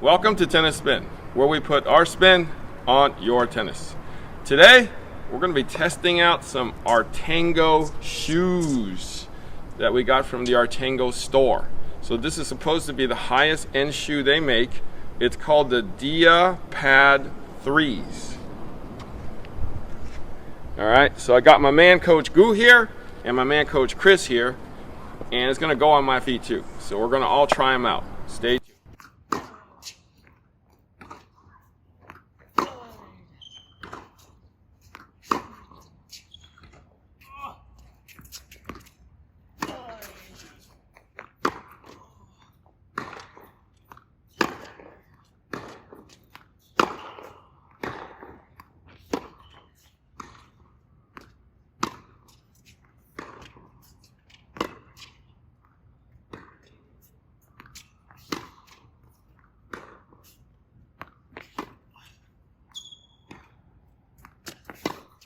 Welcome to Tennis Spin, where we put our spin on your tennis. Today, we're going to be testing out some Artengo shoes that we got from the Artengo store. So this is supposed to be the highest end shoe they make. It's called the DiaPad3s. All right, so I got my man Coach Gu here and my man Coach Chris here, and it's going to go on my feet too. So we're going to all try them out. Stay tuned.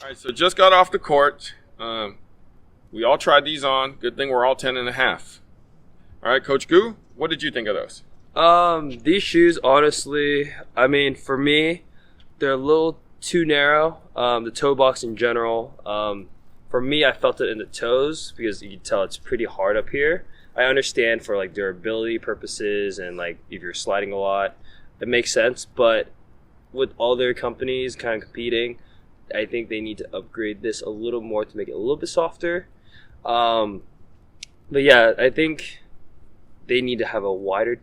All right, so just got off the court. We all tried these on. Good thing we're all 10 and a half. All right, Coach Gu, what did you think of those? These shoes, honestly, I mean, for me, they're a little too narrow. The toe box in general. For me, I felt it in the toes because you can tell it's pretty hard up here. I understand for like durability purposes and like if you're sliding a lot, it makes sense. But with all their companies kind of competing, I think they need to upgrade this a little more to make it a little bit softer. But yeah, I think they need to have a wider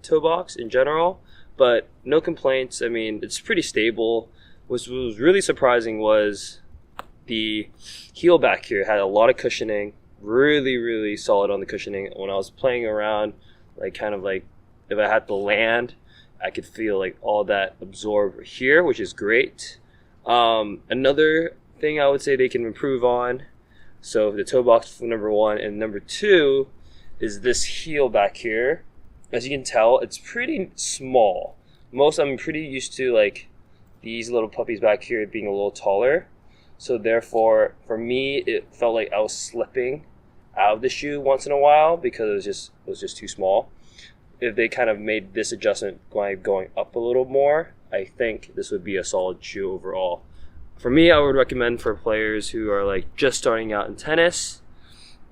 toe box in general. But no complaints. I mean, it's pretty stable. What was really surprising was the heel back here had a lot of cushioning. Really, really solid on the cushioning. When I was playing around, like kind of like if I had to land, I could feel like all that absorb here, which is great. Another thing I would say they can improve on, so the toe box for number one, and number two is this heel back here. As you can tell, it's pretty small. I'm pretty used to like these little puppies back here being a little taller. So therefore, for me, it felt like I was slipping out of the shoe once in a while because it was just too small. If they kind of made this adjustment going up a little more, I think this would be a solid shoe overall. For me, I would recommend for players who are like just starting out in tennis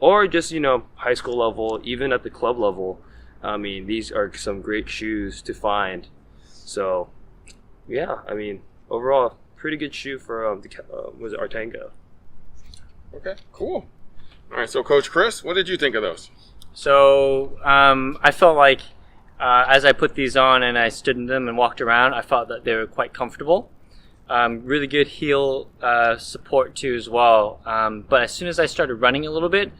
or just, high school level, even at the club level. I mean, these are some great shoes to find. So, yeah, I mean, overall, pretty good shoe for was it Artengo. Okay, cool. All right, so Coach Chris, what did you think of those? So I felt like as I put these on and I stood in them and walked around, I felt that they were quite comfortable. Really good heel support too as well. But as soon as I started running a little bit,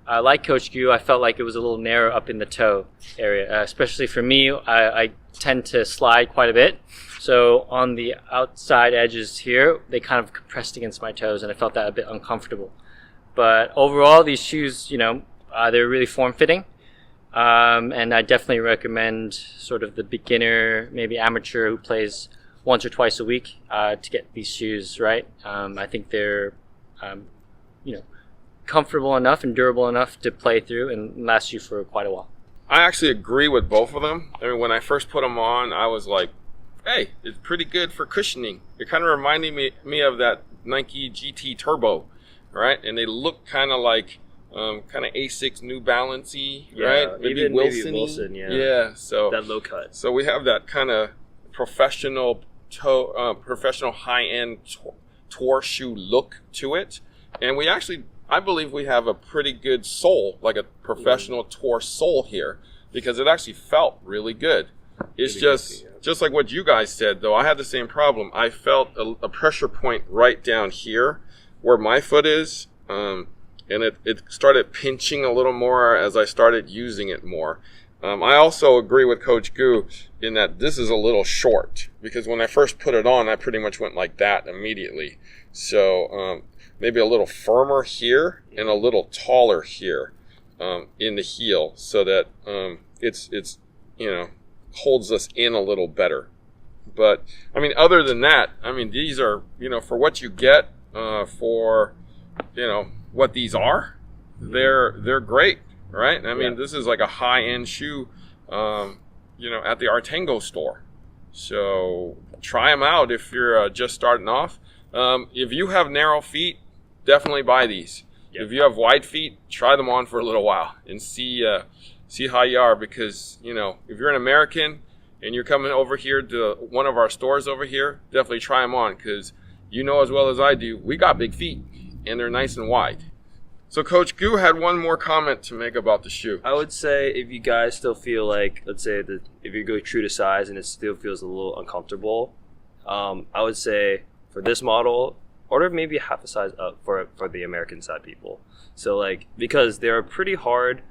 like Coach Gu, I felt like it was a little narrow up in the toe area. Especially for me, I tend to slide quite a bit. So on the outside edges here, they kind of compressed against my toes and I felt that a bit uncomfortable. But overall, these shoes, they're really form-fitting. And I definitely recommend sort of the beginner, maybe amateur who plays once or twice a week to get these shoes, right? I think they're, comfortable enough and durable enough to play through and last you for quite a while. I actually agree with both of them. I mean, when I first put them on, I was like, hey, it's pretty good for cushioning. It kind of reminded me of that Nike GT Turbo, right? And they look kind of like kind of Asics New Balance-y, right? Maybe Wilson, yeah. Yeah, so that low cut. So we have that kind of professional high-end tour shoe look to it, and I believe we have a pretty good sole, like a professional tour sole here, because it actually felt really good. It's just like what you guys said, though. I had the same problem. I felt a pressure point right down here where my foot is, and it started pinching a little more as I started using it more. I also agree with Coach Gu in that this is a little short, because when I first put it on, I pretty much went like that immediately. So maybe a little firmer here and a little taller here in the heel, so that it's holds us in a little better. But I mean, other than that, I mean, these are for what you get for what these are, they're great, right? I mean, this is like a high-end shoe. at the Artengo store. So try them out if you're just starting off. If you have narrow feet, definitely buy these. Yep. If you have wide feet, try them on for a little while and see how you are, because if you're an American and you're coming over here to one of our stores over here, definitely try them on, because as well as I do, we got big feet and they're nice and wide. So Coach Gu had one more comment to make about the shoe. I would say if you guys still feel like, let's say that if you go true to size and it still feels a little uncomfortable, I would say for this model, order maybe half a size up for the American side people. So because they're pretty hard.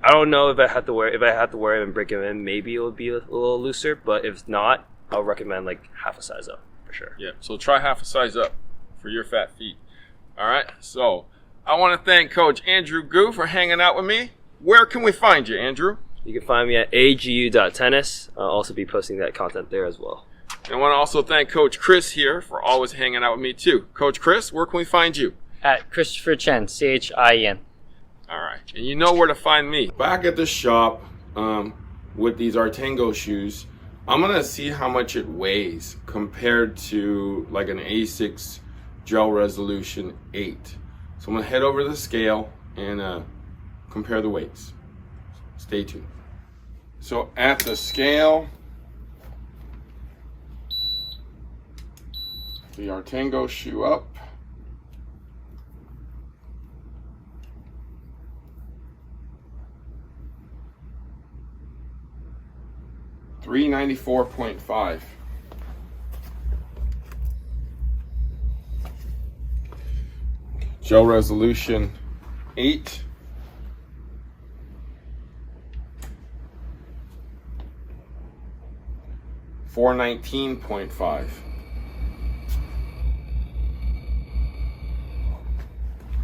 I don't know if I have to wear them and break them in, maybe it would be a little looser, but if not, I'll recommend half a size up for sure. Yeah, so try half a size up for your fat feet. All right, so I want to thank Coach Andrew Gu for hanging out with me. Where can we find you, Andrew? You can find me at agu.tennis. I'll also be posting that content there as well. And I want to also thank Coach Chris here for always hanging out with me too. Coach Chris, where can we find you? At Christopher Chien, Chien. All right, and you know where to find me. Back at the shop with these Artengo shoes, I'm gonna see how much it weighs compared to an A6 Gel Resolution 8. So I'm gonna head over to the scale and compare the weights. Stay tuned. So at the scale, the Artengo shoe up. $394.5. Gel Resolution 8. $419.5.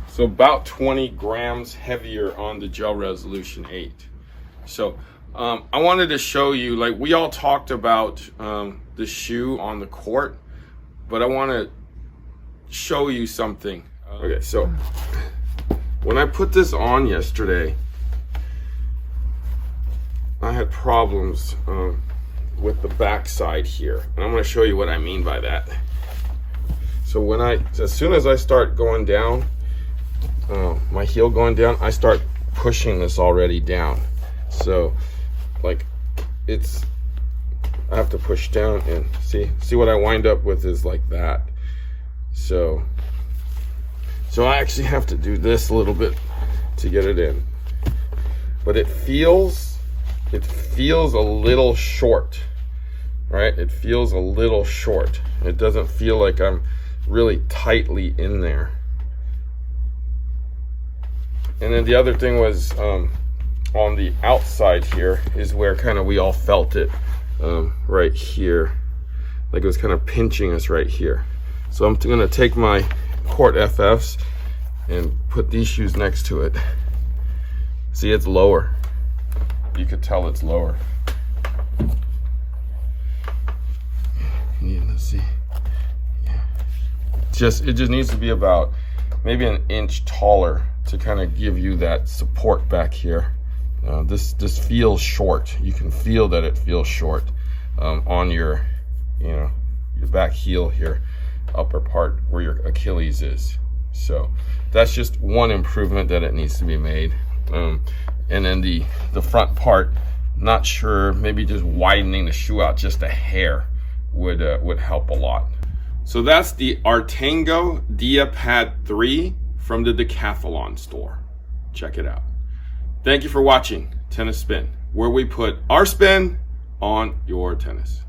So about 20 grams heavier on the Gel Resolution 8. So I wanted to show you, we all talked about the shoe on the court, but I want to show you something. Okay, so when I put this on yesterday, I had problems with the back side here, and I'm going to show you what I mean by that. So as soon as I start going down, my heel going down, I start pushing this already down. So I have to push down and see what I wind up with is like that. So I actually have to do this a little bit to get it in, but it feels a little short, right? It feels a little short. It doesn't feel like I'm really tightly in there. And then the other thing was on the outside here is where kind of we all felt it right here, it was kind of pinching us right here. So I'm gonna take my Court FFs and put these shoes next to it. See, it's lower. You could tell it's lower. Let's see. Yeah. It just needs to be about maybe an inch taller to kind of give you that support back here. This feels short. You can feel that it feels short on your back heel here, upper part where your Achilles is. So that's just one improvement that it needs to be made. And then the front part, not sure, maybe just widening the shoe out just a hair would help a lot. So that's the Artengo DiaPad3 from the Decathlon store. Check it out. Thank you for watching Tennis Spin, where we put our spin on your tennis.